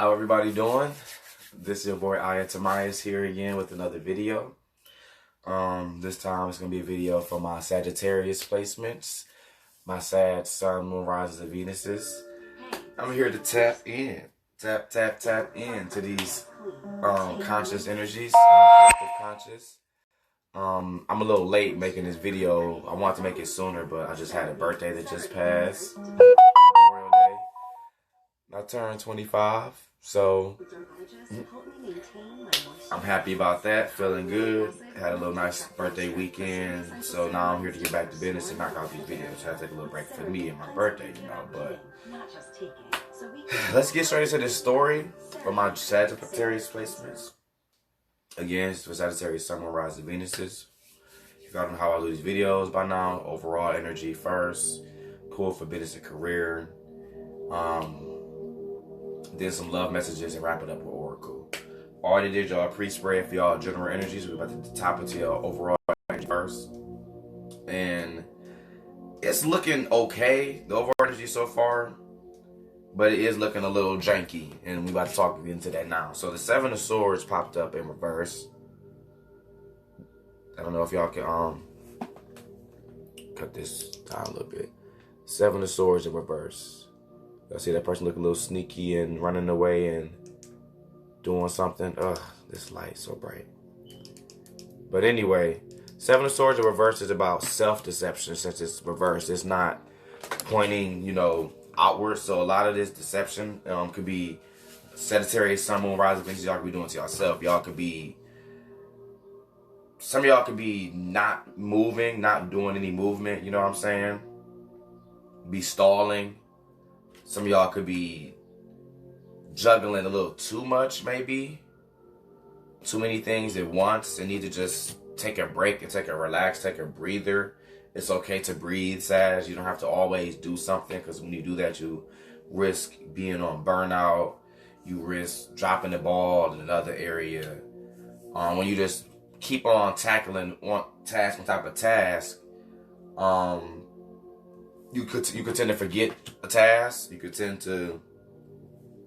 How everybody doing? This is your boy Sagittarius here again with another video. This time it's gonna be a video for my Sagittarius placements, my Sag, Sun, Moon, Rises, and Venuses. I'm here to tap in to these conscious energies, collective conscious. I'm a little late making this video. I wanted to make it sooner, but I just had a birthday that just passed, Memorial Day. I turned 25, so I'm happy about that, feeling good. Had a little nice birthday weekend, so now I'm here to get back to business and knock out these videos. I had to take a little break for me and my birthday, but let's get straight into this story for my Sagittarius placements. Again, it's for Sagittarius, Sun, Moon, Rising, Venuses. If y'all know how I do these videos by now, overall energy first, pull for business and career, then some love messages, and wrap it up with Oracle. Already did y'all pre-spread for y'all general energies. We're about to top it to y'all overall energy first. And it's looking okay, the overall energy so far, but it is looking a little janky, and we're about to talk into that now. So the Seven of Swords popped up in reverse. I don't know if y'all can cut this down a little bit. Seven of Swords in reverse. I see that person looking a little sneaky and running away and doing something. Ugh, this light's so bright. But anyway, Seven of Swords in reverse is about self-deception. Since it's reversed, it's not pointing, outward. So a lot of this deception could be Sagittarius, Sun, Moon, Rising, things y'all could be doing to yourself. Some of y'all could be not moving, not doing any movement. You know what I'm saying? Be stalling. Some of y'all could be juggling a little too much, maybe. Too many things at once and need to just take a break and take a relax, take a breather. It's okay to breathe, Sag. You don't have to always do something, because when you do that, you risk being on burnout. You risk dropping the ball in another area. When you just keep on tackling one task on top of task, you could tend to forget a task. You could tend to,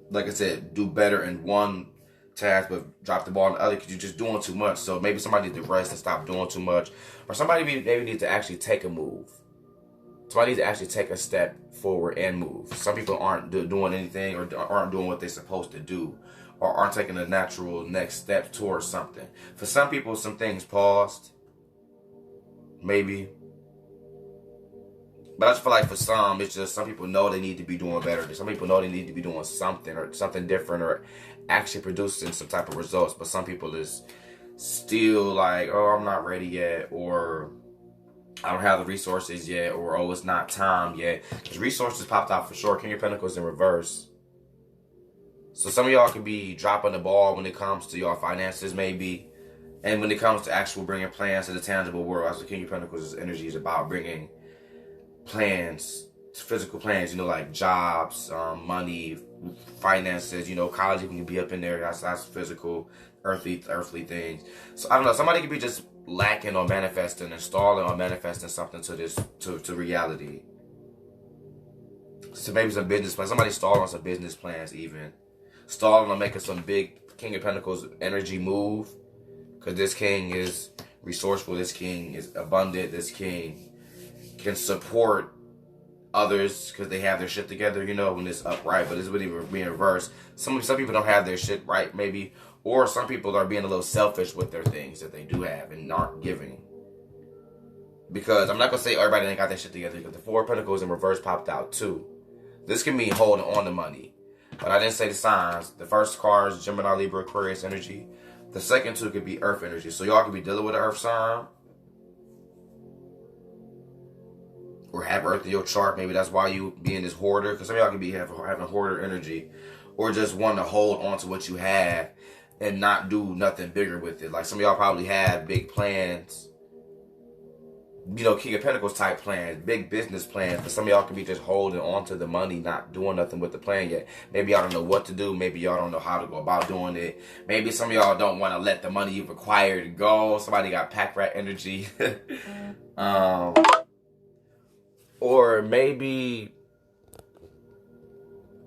like I said, do better in one task but drop the ball in the other because you're just doing too much. So maybe somebody needs to rest and stop doing too much, or somebody maybe needs to actually take a move. Somebody needs to actually take a step forward and move. Some people aren't doing anything, or aren't doing what they're supposed to do, or aren't taking a natural next step towards something. For some people, some things paused, maybe. But I just feel like for some, it's just some people know they need to be doing better. Some people know they need to be doing something, or something different, or actually producing some type of results. But some people is still like, oh, I'm not ready yet, or I don't have the resources yet, or oh, it's not time yet. Because resources popped out for sure. King of Pentacles in reverse. So some of y'all could be dropping the ball when it comes to your finances, maybe. And when it comes to actual bringing plans to the tangible world. That's what King of Pentacles' energy is about, bringing plans, physical plans, like jobs, money, finances, college can be up in there. That's physical, earthly things. So I don't know, somebody could be just lacking on manifesting and stalling on manifesting something to reality. So maybe some business plans. Somebody stalling on some business plans, even stalling on making some big King of Pentacles energy move, because this king is resourceful, this king is abundant, this king can support others because they have their shit together, when it's upright. But it's really being reversed. Some people don't have their shit right, maybe, or some people are being a little selfish with their things that they do have and aren't giving. Because I'm not gonna say everybody ain't got their shit together, because the Four of Pentacles in reverse popped out too. This can mean holding on to money, but I didn't say the signs. The first card is Gemini, Libra, Aquarius energy. The second two could be Earth energy. So y'all could be dealing with an Earth sign, or have Earth in your chart. Maybe that's why you being this hoarder. Because some of y'all could be having hoarder energy, or just want to hold on to what you have and not do nothing bigger with it. Like some of y'all probably have big plans, King of Pentacles type plans, big business plans. But some of y'all could be just holding on to the money, not doing nothing with the plan yet. Maybe y'all don't know what to do. Maybe y'all don't know how to go about doing it. Maybe some of y'all don't want to let the money you've acquired go. Somebody got pack rat energy. Or maybe,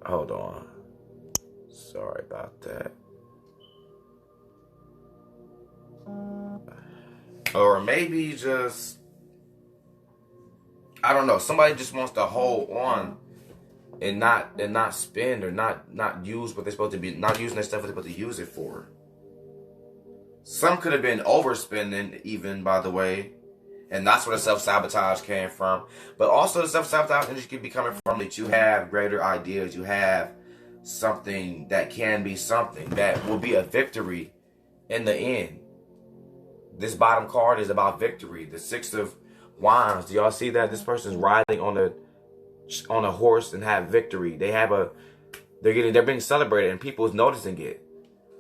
hold on. Sorry about that. Or maybe just, I don't know, somebody just wants to hold on and not spend, or not use what they're supposed to be, not using their stuff what they're supposed to use it for. Some could have been overspending even, by the way. And that's where the self-sabotage came from. But also the self-sabotage energy could be coming from that you have greater ideas. You have something that can be something that will be a victory in the end. This bottom card is about victory. The Six of Wands. Do y'all see that? This person's riding on a horse and have victory. They're being celebrated and people's noticing it.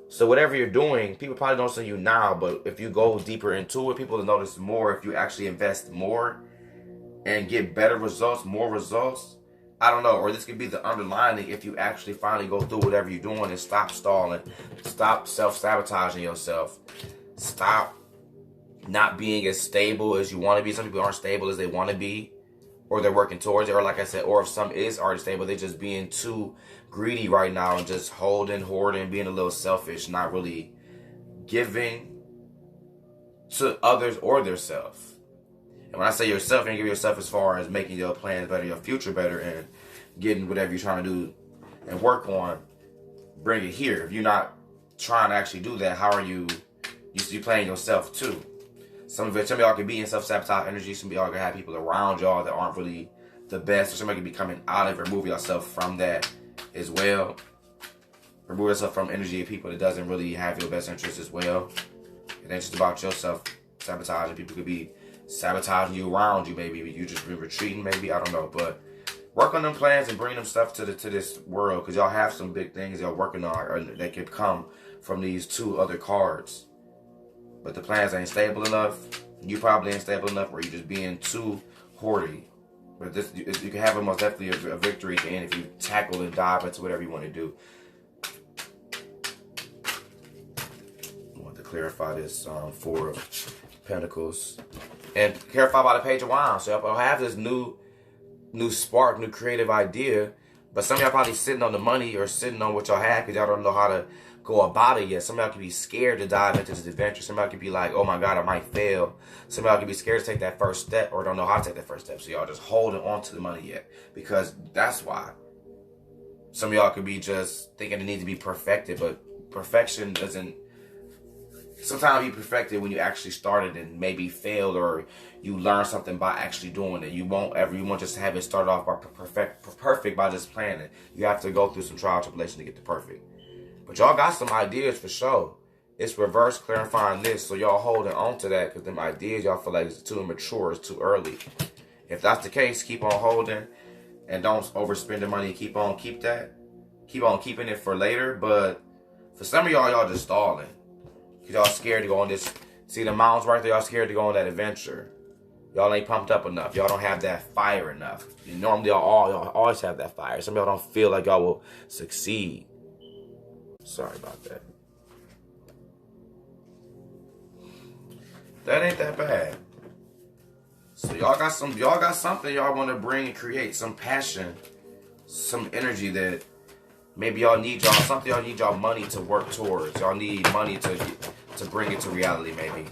So whatever you're doing, people probably noticing you now, but if you go deeper into it, people will notice more if you actually invest more and get better results, more results. I don't know. Or this could be the underlining if you actually finally go through whatever you're doing and stop stalling, stop self-sabotaging yourself, stop not being as stable as you want to be. Some people aren't stable as they want to be, or they're working towards it, or like I said, or if some is already stable, they're just being too greedy right now and just hoarding, being a little selfish, not really giving to others or their self. And when I say yourself, you give yourself as far as making your plans better, your future better, and getting whatever you're trying to do and work on, bring it here. If you're not trying to actually do that, how are you playing yourself too? Some of y'all could be in self-sabotage energy. Some of y'all could have people around y'all that aren't really the best. Or somebody could be coming out of it. Remove yourself from that as well. Remove yourself from energy of people that doesn't really have your best interest as well. It ain't just about yourself sabotaging. People could be sabotaging you around you. Maybe you just been retreating. Maybe, I don't know. But work on them plans and bring them stuff to this world, because y'all have some big things y'all working on, or that could come from these two other cards. But the plans ain't stable enough. You probably ain't stable enough, or you just being too hoardy. But this, you can have most definitely a victory at the end if you tackle and dive into whatever you want to do. I want to clarify this Four of Pentacles. And clarify by the Page of Wands. So y'all have this new spark, new creative idea. But some of y'all probably sitting on the money or sitting on what y'all have because y'all don't know how to go about it yet. Some of y'all could be scared to dive into this adventure. Some of y'all could be like, oh my God, I might fail. Some of y'all could be scared to take that first step or don't know how to take that first step. So y'all just holding on to the money yet, because that's why. Some of y'all could be just thinking it needs to be perfected, but perfection doesn't. Sometimes you perfect it when you actually started and maybe failed, or you learn something by actually doing it. You won't just have it start off by perfect by just planning. You have to go through some trial and tribulation to get to perfect. But y'all got some ideas for sure. It's reverse clarifying this, so y'all holding on to that because them ideas y'all feel like it's too immature, it's too early. If that's the case, keep on holding and don't overspend the money. Keep on keeping it for later. But for some of y'all just stalling because y'all scared to go on this. See the mountains right there? Y'all scared to go on that adventure. Y'all ain't pumped up enough. Y'all don't have that fire enough. Normally y'all always have that fire. Some of y'all don't feel like y'all will succeed. Sorry about that. That ain't that bad. So y'all got something y'all want to bring and create, some passion, some energy that maybe something y'all need y'all money to work towards. Y'all need money to bring it to reality, maybe.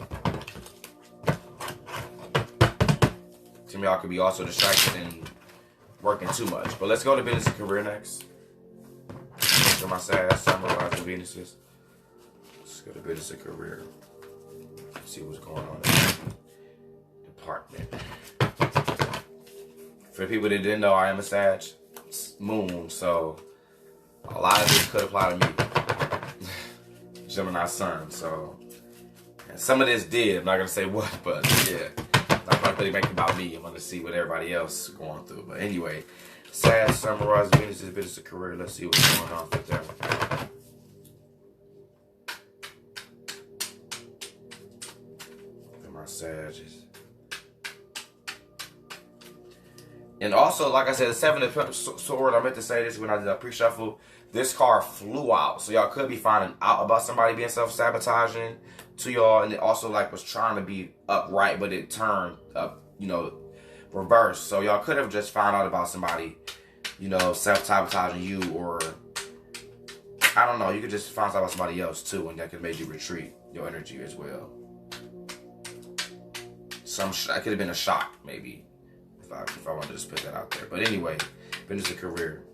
Some of y'all could be also distracted and working too much. But let's go to business and career next. My sad summarize the Venuses. Let's go to business and career. Let's see what's going on in the department. For the people that didn't know, I am a Sag moon, so a lot of this could apply to me. Gemini sun, so and some of this did. I'm not gonna say what, but yeah, I'm not really making it about me. I'm gonna see what everybody else is going through. But anyway. Sad summarize Venus's business and career. Let's see what's going on with them. And my Sages. And also, like I said, the Seven of Swords. I meant to say this when I did a pre-shuffle. This card flew out, so y'all could be finding out about somebody being self-sabotaging to y'all, and it also like was trying to be upright, but it turned up, reverse. So y'all could have just found out about somebody, self-sabotaging you, or I I don't know. You could just find out about somebody else too, and that could make you retreat your energy as well. That could have been a shock, maybe, if I wanted to just put that out there. But anyway, business and career.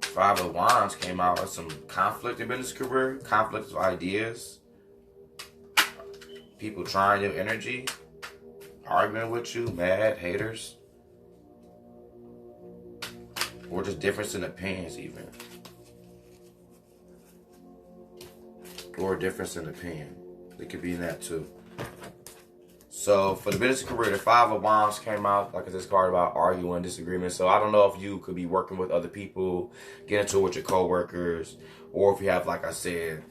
5 of Wands came out with some conflict in business career, conflict of ideas, people trying your energy, arguing with you, mad, haters, or just difference in opinions even. Or a difference in opinion. It could be in that too. So for the business career, the 5 of Wands came out, like this card about arguing, disagreement. So I don't know if you could be working with other people, get into it with your co-workers, or if you have, like I said,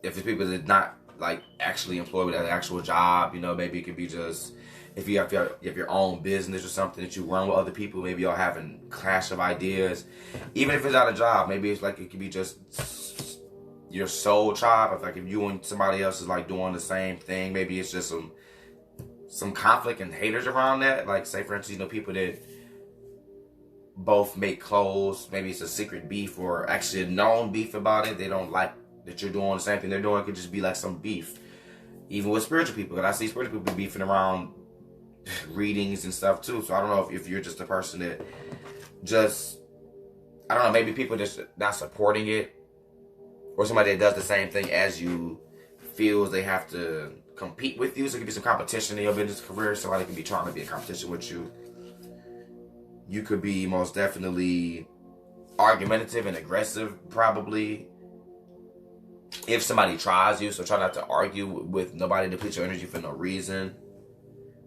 if it's people that not like actually employed with an actual job, you know, maybe it could be just if you have your own business or something that you run with other people, maybe y'all having clash of ideas. Even if it's not a job, maybe it's like it could be just your soul tribe. If like if you and somebody else is like doing the same thing, maybe it's just some conflict and haters around that. Like say for instance, you know, people that both make clothes, maybe it's a secret beef or actually a known beef about it. They don't like that you're doing the same thing they're doing. It could just be like some beef. Even with spiritual people, and I see spiritual people beefing around readings and stuff too. So I don't know if you're just a person that just, I don't know, maybe people just not supporting it, or somebody that does the same thing as you feels they have to compete with you. So it could be some competition in your business career. Somebody could be trying to be in competition with you. You could be most definitely argumentative and aggressive, probably. If somebody tries you, so try not to argue with nobody, deplete your energy for no reason.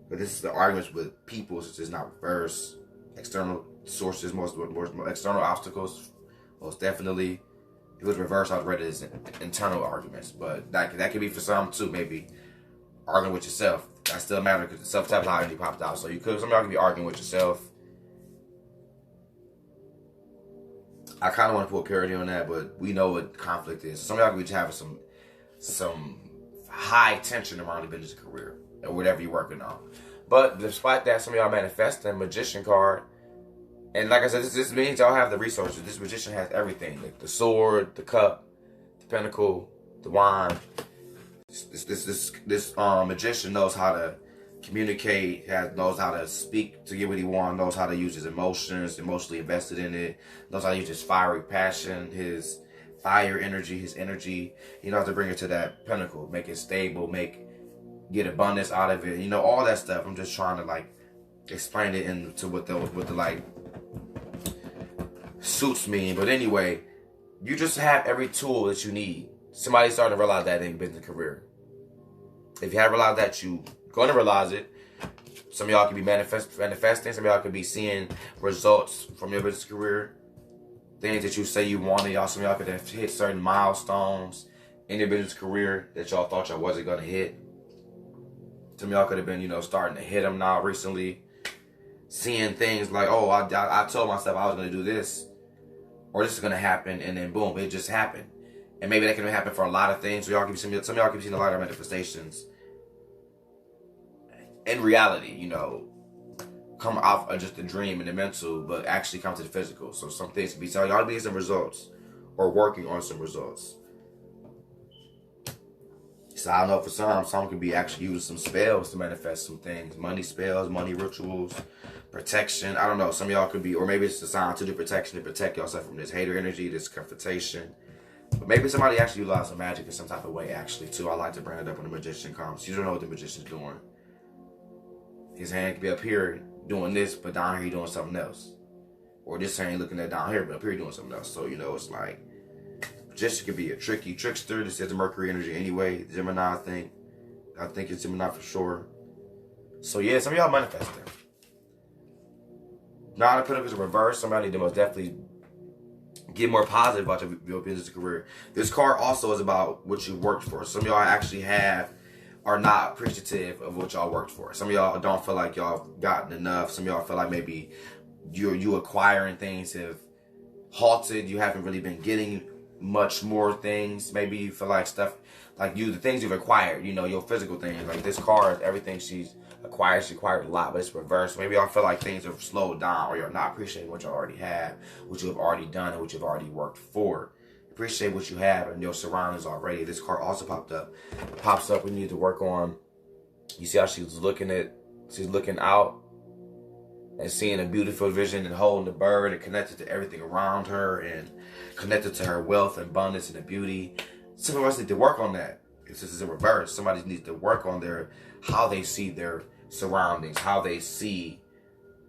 But this is the arguments with people, so it's not reverse. External sources, most external obstacles, most definitely. If it was reverse, I'd read it as internal arguments. But that could be for some too, maybe arguing with yourself. That still matters because the self-sabotage already popped out. So some of y'all could be arguing with yourself. I kind of want to put parity on that, but we know what conflict is. Some of y'all could be having some high tension around the business career or whatever you're working on. But despite that, some of y'all manifest the Magician card. And like I said, this means y'all have the resources. This Magician has everything. Like the sword, the cup, the pentacle, the wand. This Magician knows how to communicate, knows how to speak to get what he wants, knows how to use his emotions, emotionally invested in it, knows how to use his fiery passion, his fire energy, his energy. He knows how to bring it to that pinnacle, make it stable, get abundance out of it. You know, all that stuff. I'm just trying to like explain it into what the like suits mean. But anyway, you just have every tool that you need. Somebody's starting to realize that in business career. If you haven't realized that, you going to realize it. Some of y'all could be manifesting. Some of y'all could be seeing results from your business career. Things that you say you wanted. Some of y'all could have hit certain milestones in your business career that y'all thought y'all wasn't going to hit. Some of y'all could have been, you know, starting to hit them now recently. Seeing things like, oh, I told myself I was going to do this. Or this is going to happen. And then boom, it just happened. And maybe that can happen for a lot of things. So some of y'all could be seeing a lot of manifestations in reality, you know, come off of just a dream and the mental, but actually come to the physical. So some things can be, so y'all be some results or working on some results. So I don't know, for some could be actually using some spells to manifest some things. Money spells, money rituals, protection. I don't know. Some of y'all could be, or maybe it's designed to do protection to protect yourself from this hater energy, this confrontation. But maybe somebody actually utilizes some magic in some type of way, actually, too. I like to bring it up when the Magician comes. You don't know what the Magician's doing. His hand could be up here doing this, but down here he doing something else. Or this hand looking at down here, but up here doing something else. So, you know, it's like, Magician could be a tricky trickster. This is the Mercury energy anyway. Gemini, I think it's Gemini for sure. So, yeah, some of y'all manifesting. Now, the Pentacles in reverse. Somebody need to most definitely get more positive about your business career. This card also is about what you worked for. Some of y'all actually are not appreciative of what y'all worked for. Some of y'all don't feel like y'all have gotten enough. Some of y'all feel like maybe you acquiring things have halted. You haven't really been getting much more things. Maybe you feel like stuff, like the things you've acquired, you know, your physical things. Like this car, everything she acquired a lot, but it's reversed. Maybe y'all feel like things have slowed down, or you're not appreciating what you already have, what you have already done, and what you've already worked for. Appreciate what you have and your surroundings already. This card also pops up. We need to work on. You see how she's looking out and seeing a beautiful vision and holding the bird and connected to everything around her and connected to her wealth and abundance and the beauty. Some of us need to work on that. This is in reverse. Somebody needs to work on how they see their surroundings, how they see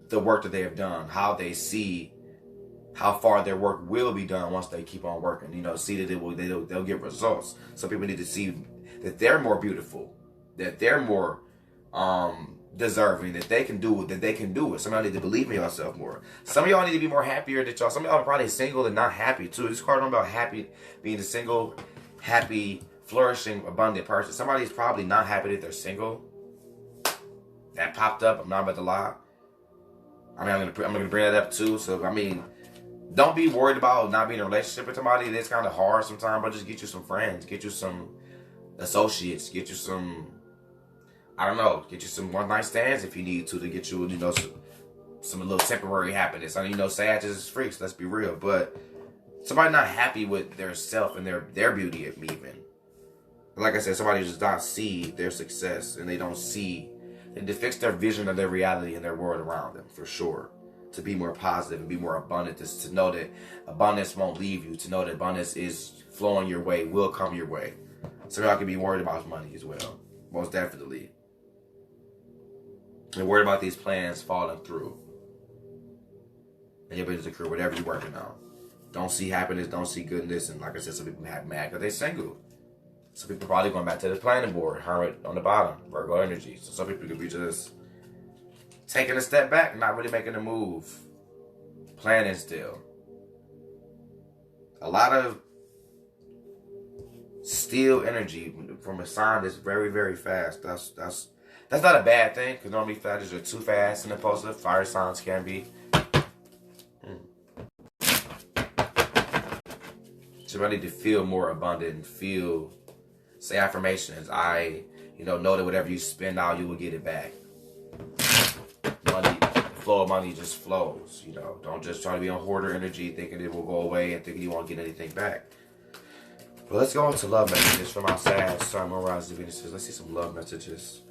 the work that they have done, how they see how far their work will be done once they keep on working. You know, see that they'll get results. Some people need to see that they're more beautiful, that they're more deserving, that they can do it. Some of y'all need to believe in yourself more. Some of y'all need to be more happier that y'all. Some of y'all are probably single and not happy too. This card don't about happy, being a single, happy, flourishing, abundant person. Somebody's probably not happy that they're single. That popped up. I'm not about to lie. I mean, I'm gonna bring that up too. So I mean, don't be worried about not being in a relationship with somebody. It's kind of hard sometimes, but just get you some friends, get you some associates, get you some, I don't know, get you some one-night stands if you need to get you, you know, some little temporary happiness. I mean, you know, Sagittarius is freaks, let's be real, but somebody not happy with their self and their beauty even. Like I said, somebody just not see their success and they don't see, they need to fix their vision of their reality and their world around them, for sure. To be more positive and be more abundant, to know that abundance won't leave you, to know that abundance is flowing your way, will come your way. So y'all can be worried about money as well, most definitely. And worried about these plans falling through. And your business career, whatever you're working on. Don't see happiness, don't see goodness, and like I said, some people have mad because they're single. Some people probably going back to the planning board, Hermit on the bottom, Virgo energy. So some people could be just taking a step back, not really making a move. Planning still. A lot of steel energy from a sign that's very, very fast. That's not a bad thing, because normally flashes are too fast and impulsive. Fire signs can be. So I need to feel more abundant and feel, say affirmations. Know that whatever you spend out, you will get it back. Money, the flow of money just flows. You know, don't just try to be on hoarder energy, thinking it will go away and thinking you won't get anything back. But let's go into love messages from our Sag, Sun, Moon, Rising, Venuses. Let's see some love messages.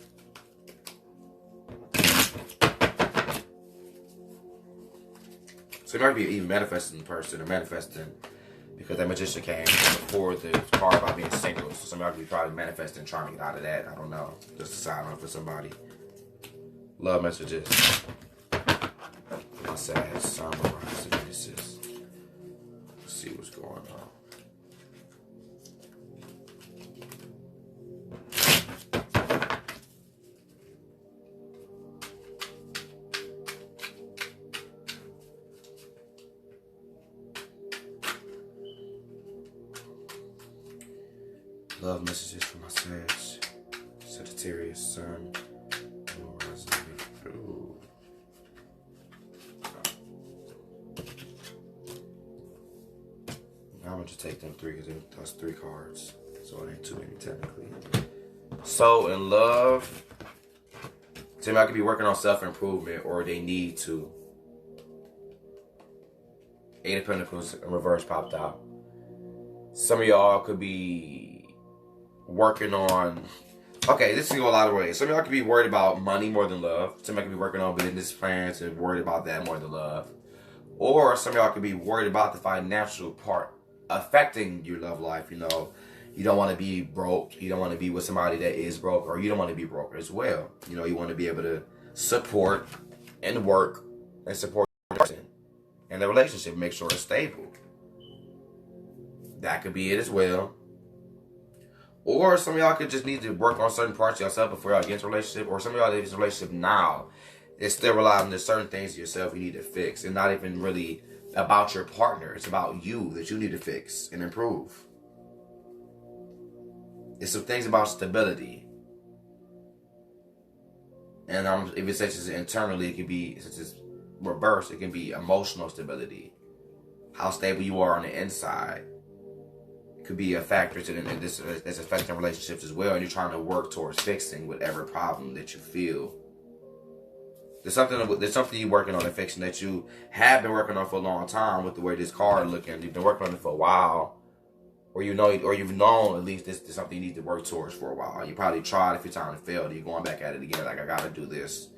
So you might be even manifesting in person or manifesting because that magician came before the card about being single. So some of y'all could be probably manifesting, trying to get out of that. I don't know. Just a sign on for somebody. Love messages. My Sag, Sun, Moon, Rising, Venuses. Let's see what's going on. Love messages for my Sag, Sagittarius, Sun, Moon, Rising. Ooh. I'm gonna just take them three because that's 3 cards, so it ain't too many technically. So in love, somebody could be working on self-improvement, or they need to. 8 of Pentacles in reverse popped out. Some of y'all could be working on, okay, this can go a lot of ways. Some of y'all could be worried about money more than love. Some of y'all could be working on business plans and worried about that more than love. Or some of y'all could be worried about the financial part affecting your love life. You know, you don't want to be broke. You don't want to be with somebody that is broke, or you don't want to be broke as well. You know, you want to be able to support and work and support the person and the relationship, make sure it's stable. That could be it as well. Or some of y'all could just need to work on certain parts of yourself before y'all get into a relationship. Or some of y'all that is in a relationship now, it's still relying on certain things of yourself you need to fix. And not even really about your partner. It's about you that you need to fix and improve. It's some things about stability. And if it's such as internally, it can be such as reverse. It can be emotional stability. How stable you are on the inside. could be a factor to this that's affecting relationships as well, and you're trying to work towards fixing whatever problem that you feel. There's something you're working on and fixing that you have been working on for a long time with the way this card looking. You've been working on it for a while. Or you've known at least this is something you need to work towards for a while. You probably tried a few times and failed. You're going back at it again. Like, I gotta do this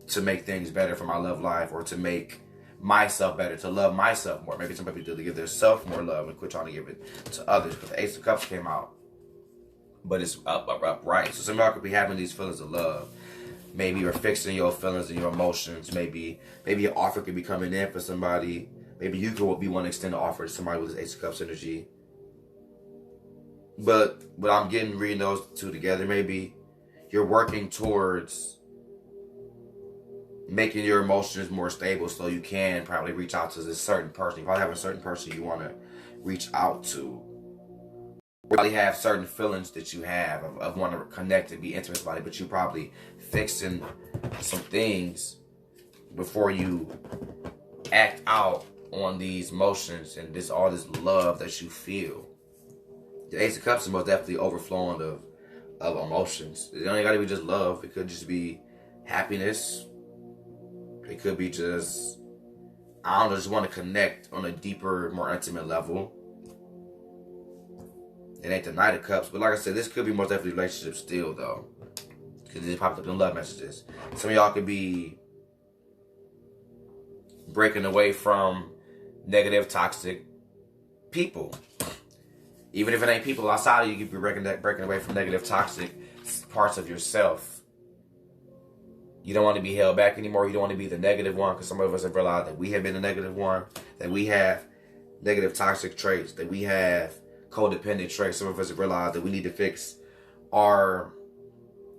to make things better for my love life, or to make myself better, to love myself more. Maybe some people do to give themselves more love and quit trying to give it to others. Because the Ace of Cups came out, but it's upright. So some of y'all could be having these feelings of love. Maybe you're fixing your feelings and your emotions. Maybe an offer could be coming in for somebody. Maybe you could be one to extend an offer to somebody with this Ace of Cups energy. But I'm reading those two together. Maybe you're working towards making your emotions more stable so you can probably reach out to this certain person. You probably have a certain person you want to reach out to. You probably have certain feelings that you have of wanting to connect and be intimate with somebody, but you're probably fixing some things before you act out on these emotions and all this love that you feel. The Ace of Cups is most definitely overflowing of emotions. It don't gotta be just love. It could just be happiness. It could be just, I don't know, just want to connect on a deeper, more intimate level. It ain't the Knight of Cups, but like I said, this could be most definitely relationship still, though. Because it popped up in love messages. Some of y'all could be breaking away from negative, toxic people. Even if it ain't people outside of you, you could be breaking away from negative, toxic parts of yourself. You don't want to be held back anymore. You don't want to be the negative one, because some of us have realized that we have been the negative one, that we have negative, toxic traits, that we have codependent traits. Some of us have realized that we need to fix our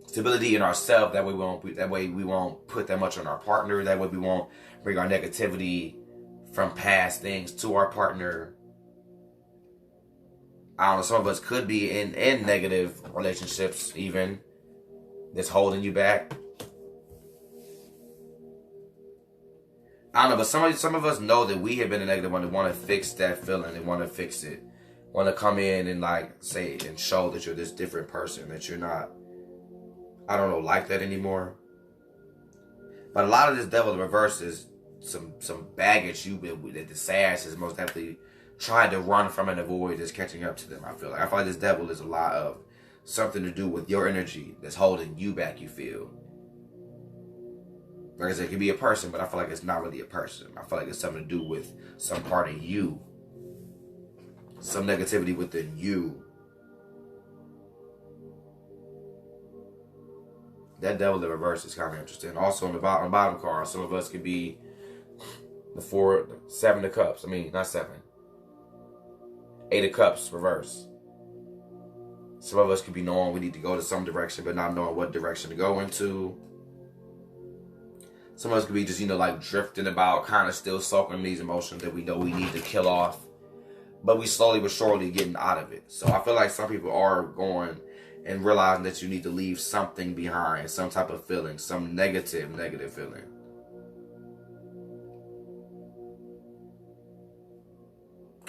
stability in ourselves. That way we won't put that much on our partner. That way we won't bring our negativity from past things to our partner. I don't know, some of us could be in negative relationships even that's holding you back. I don't know, but some of us know that we have been a negative one and want to fix that feeling. They want to fix it. Want to come in and say and show that you're this different person, that you're not, I don't know, like that anymore. But a lot of this devil in reverse is some baggage you've been with, that the Sag is most definitely trying to run from and avoid, is catching up to them. I feel like this devil is a lot of something to do with your energy that's holding you back, you feel. Like I said, it could be a person, but I feel like it's not really a person. I feel like it's something to do with some part of you. Some negativity within you. That devil in reverse is kind of interesting. Also on the bottom card, some of us could be the 7 of Cups. Not 7. 8 of Cups, reverse. Some of us could be knowing we need to go to some direction, but not knowing what direction to go into. Some of us could be just, drifting about, kind of still soaking these emotions that we know we need to kill off. But we slowly but surely getting out of it. So I feel like some people are going and realizing that you need to leave something behind, some type of feeling, some negative feeling.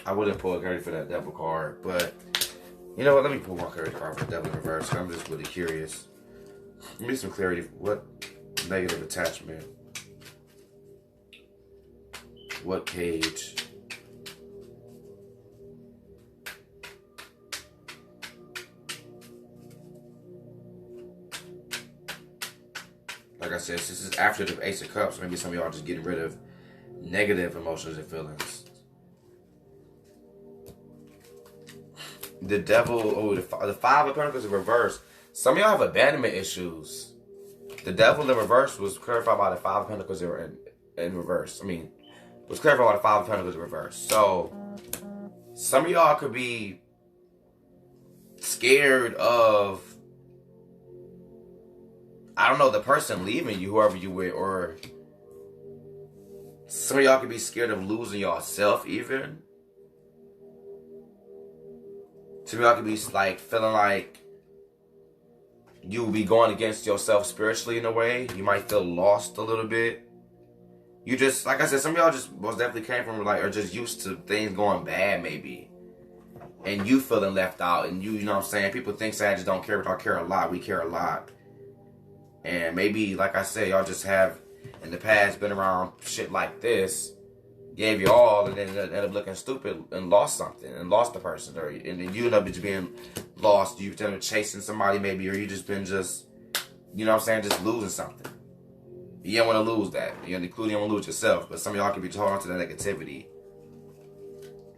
I wouldn't pull a card for that devil card, but you know what? Let me pull one card for the devil in reverse. I'm just really curious. Give me some clarity. What negative attachment? What page? Like I said, this is after the Ace of Cups. Maybe some of y'all are just getting rid of negative emotions and feelings. The devil, the 5 of Pentacles in reverse. Some of y'all have abandonment issues. The devil in reverse was clarified by the 5 of Pentacles in reverse. Was clarified by the 5 of Pentacles in reverse. So, some of y'all could be scared of, I don't know, the person leaving you, whoever you with, or some of y'all could be scared of losing yourself even. Some of y'all could be feeling like you will be going against yourself spiritually in a way. You might feel lost a little bit. You just, like I said, some of y'all just most definitely came from are just used to things going bad maybe. and you feeling left out, and you know what I'm saying? People think Sagittarius don't care, but I care a lot. We care a lot. And maybe, like I said, y'all just have, in the past, been around shit like this, gave you all, and then ended up looking stupid and lost something, and lost the person, or and then you end up just being lost. You've been chasing somebody maybe, or you just been you know what I'm saying, just losing something. You don't want to lose that. You know, including you don't want to lose yourself, but some of y'all could be holding on to that negativity.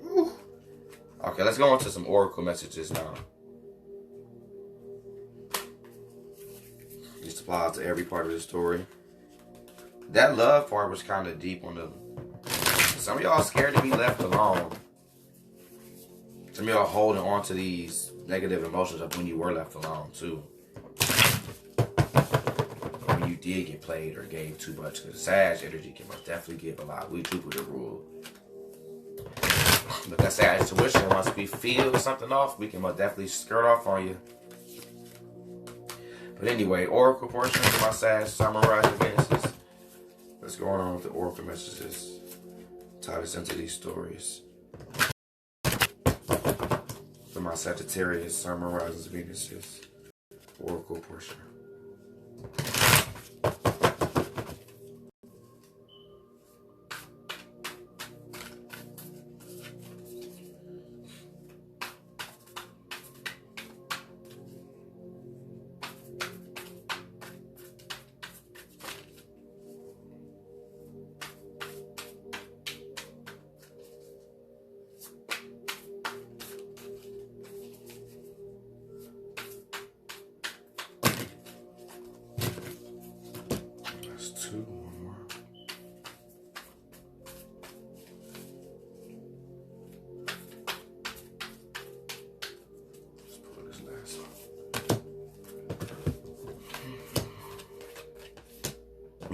Whew. Okay, let's go on to some oracle messages now. These apply to every part of the story. That love part was kind of deep on the... Some of y'all scared to be left alone. Some of y'all holding on to these negative emotions of when you were left alone, too. When you did get played or gave too much. Because Sag energy can most definitely give a lot. We Jupiter rule. But that Sag intuition, once we feel something off, we can most definitely skirt off on you. But anyway, oracle portion of my Sag summarized Genesis. What's going on with the oracle messages? Tie this into these stories. For my Sagittarius, summarizes Venus's oracle portion.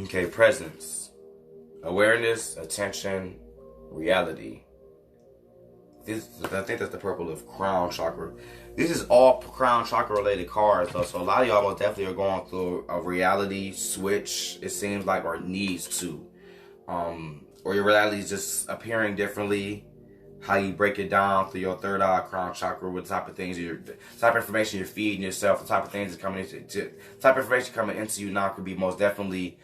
Okay, presence, awareness, attention, reality. I think that's the purple of crown chakra. This is all crown chakra related cards, though. So a lot of y'all most definitely are going through a reality switch, it seems like, or needs to. Or your reality is just appearing differently. How you break it down through your third eye crown chakra, with the type of things the type of information you're feeding yourself, the type of things that's coming into, the type of information coming into you now could be most definitely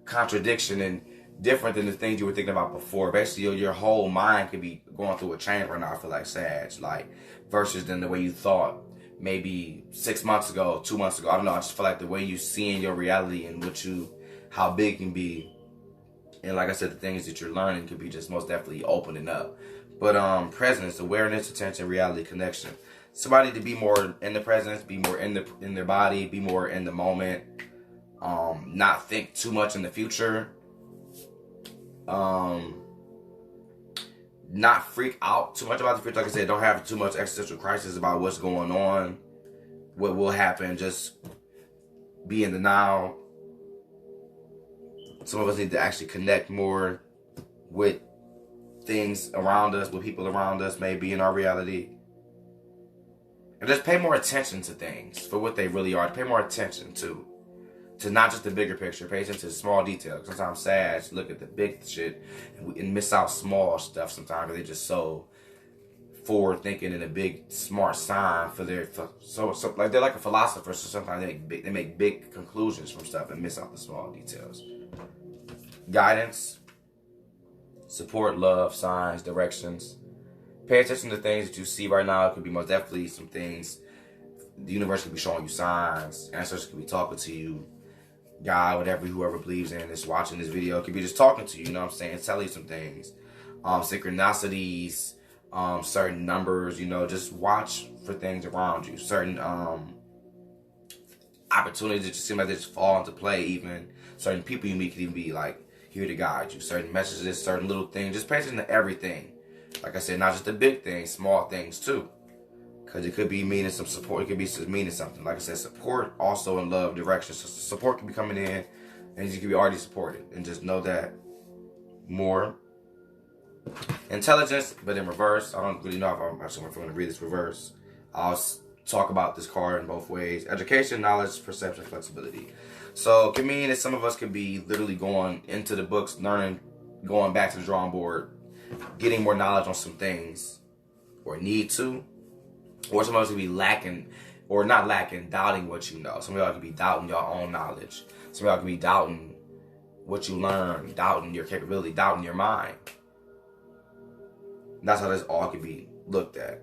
contradiction and different than the things you were thinking about before. Basically, your whole mind could be going through a change right now, I feel like, Sag, like, versus than the way you thought maybe 6 months ago, 2 months ago. I don't know, I just feel like the way you seeing your reality and how big it can be, and like I said, the things that you're learning could be just most definitely opening up. But presence, awareness, attention, reality, connection. Somebody to be more in the presence, be more in their body, be more in the moment. Not think too much in the future. Not freak out too much about the future. Like I said, don't have too much existential crisis about what's going on, what will happen. Just be in the now. Some of us need to actually connect more with things around us, with people around us, maybe in our reality. And just pay more attention to things for what they really are. Pay more attention to not just the bigger picture. Pay attention to the small details. Sometimes Sag look at the big shit and miss out small stuff sometimes, because they're just so forward thinking and a big smart sign for their so like they're like a philosopher. So sometimes they make big conclusions from stuff and miss out the small details. Guidance, support, love, signs, directions. Pay attention to things that you see right now. It could be most definitely some things. The universe could be showing you signs. Ancestors could be talking to you. God, whatever, whoever believes in is watching this video, could be just talking to you, you know what I'm saying? Telling you some things. Synchronicities, certain numbers, you know, just watch for things around you. Certain opportunities that just seem like they just fall into play. Even certain people you meet could even be like here to guide you. Certain messages, certain little things. Just pay attention to everything. Like I said, not just the big things, small things too. Because it could be meaning some support. It could be meaning something. Like I said, support also in love direction. So support can be coming in and you can be already supported. And just know that more. Intelligence, but in reverse. I don't really know if I'm actually going to read this reverse. I'll talk about this card in both ways. Education, knowledge, perception, flexibility. So it can mean that some of us could be literally going into the books, learning, going back to the drawing board, getting more knowledge on some things, or need to. Or some of us could be lacking, or not lacking, doubting what you know. Some of y'all could be doubting your own knowledge. Some of y'all could be doubting what you learn, doubting your capability, doubting your mind. And that's how this all could be looked at.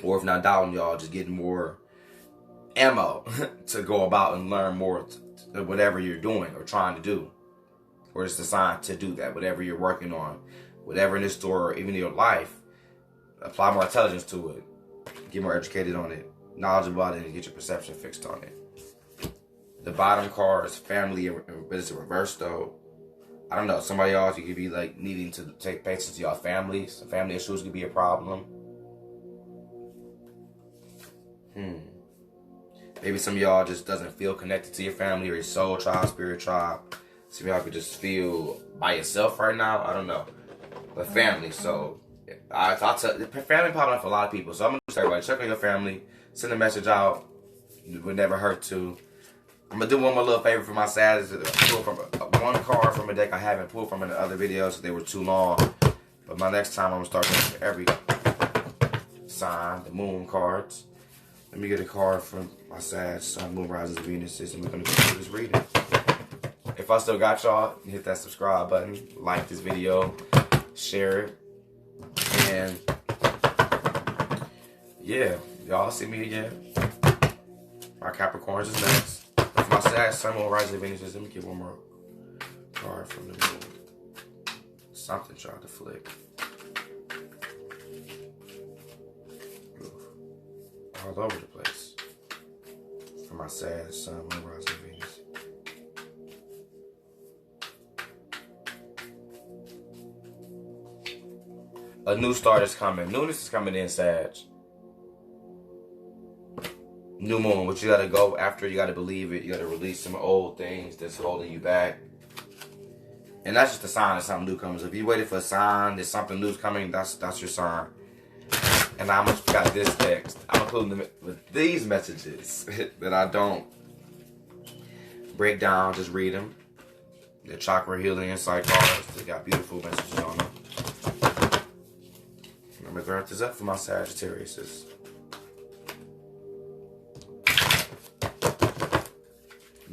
Or if not doubting, y'all just getting more ammo to go about and learn more whatever you're doing or trying to do. Or it's designed to do that, whatever you're working on, whatever in this store or even in your life, apply more intelligence to it, get more educated on it, knowledgeable about it, and get your perception fixed on it. The bottom card is family, but it's a reverse though. I don't know, somebody else, you could be like needing to take patience to your family. Some family issues could be a problem. Maybe some of y'all just doesn't feel connected to your family or your soul tribe, spirit tribe. Some of y'all could just feel by yourself right now. I don't know. But family, so I'll tell family popping up for a lot of people. So I'm gonna say, everybody, check on your family, send a message out. It would never hurt to. I'm gonna do one more little favor for my Sagittarius. Pull from one card from a deck I haven't pulled from in the other videos, so they were too long. But my next time I'm gonna start doing for every sign, the moon cards. Let me get a card from my Sag, Sun, Moon, Rises, Venuses, and we're gonna continue this reading. If I still got y'all, hit that subscribe button, like this video, share it, and yeah, y'all see me again. My Capricorns is next. For my Sag, Sun, Moon, Rises, Venuses, let me get one more card from the moon. Something tried to flick. All over the place. For my Sag, Sun, Moon, Rising, Venus. A new start is coming. Newness is coming in, Sag. New moon, what you gotta go after, you gotta believe it. You gotta release some old things that's holding you back. And that's just a sign that something new comes. If you waited for a sign that something new's coming, that's your sign. And I almost got this text. I'm including them with these messages that I don't break down, just read them. The chakra healing insight cards. They got beautiful messages on them. I'm gonna wrap this up for my Sagittarius.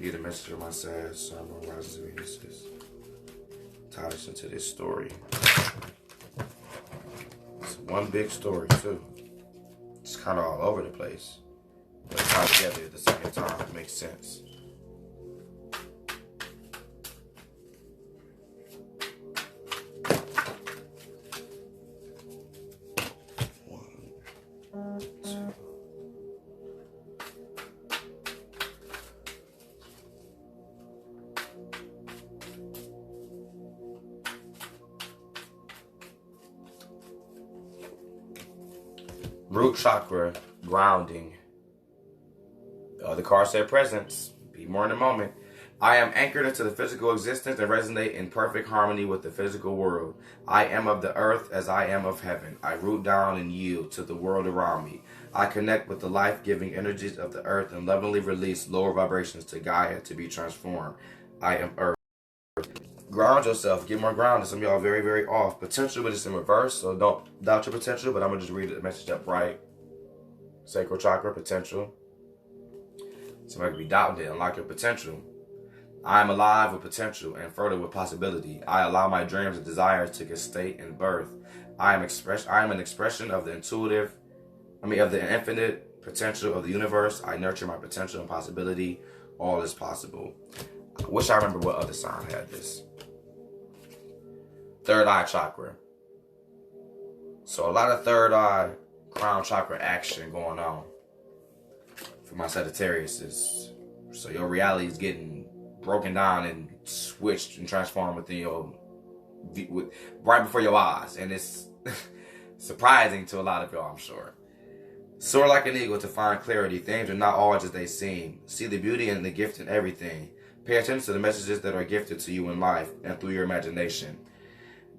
Get a message of my Sag, Sun, Moon, Rises, Venuses. Tie this into this story. It's one big story too. It's kind of all over the place, but it's tied together at the same time. It makes sense. Root chakra, grounding. The other card said presence. Be more in the moment. I am anchored into the physical existence and resonate in perfect harmony with the physical world. I am of the earth as I am of heaven. I root down and yield to the world around me. I connect with the life-giving energies of the earth and lovingly release lower vibrations to Gaia to be transformed. I am earth. Ground yourself. Get more grounded. Some of y'all are very, very off. Potential, but it's in reverse, so don't doubt your potential. But I'm going to just read the message up right. Sacral chakra, potential. Somebody could be doubting it. Unlock your potential. I am alive with potential and fertile with possibility. I allow my dreams and desires to gestate and birth. I am an expression of the of the infinite potential of the universe. I nurture my potential and possibility. All is possible. I wish I remember what other sign had this. Third eye chakra. So a lot of third eye, crown chakra action going on for my Sagittarius. So your reality is getting broken down and switched and transformed within right before your eyes. And it's surprising to a lot of y'all, I'm sure. Soar like an eagle to find clarity. Things are not always as they seem. See the beauty and the gift in everything. Pay attention to the messages that are gifted to you in life and through your imagination.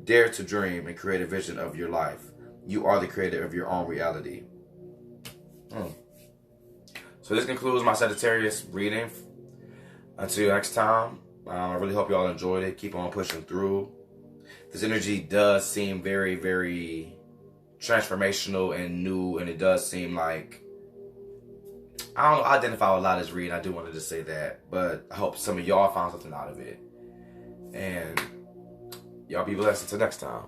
Dare to dream and create a vision of your life. You are the creator of your own reality. So this concludes my Sagittarius reading. Until next time, I really hope y'all enjoyed it. Keep on pushing through. This energy does seem very, very transformational and new, and it does seem like, I don't identify with a lot of this reading. I do want to just say that, but I hope some of y'all found something out of it. And y'all be blessed until next time.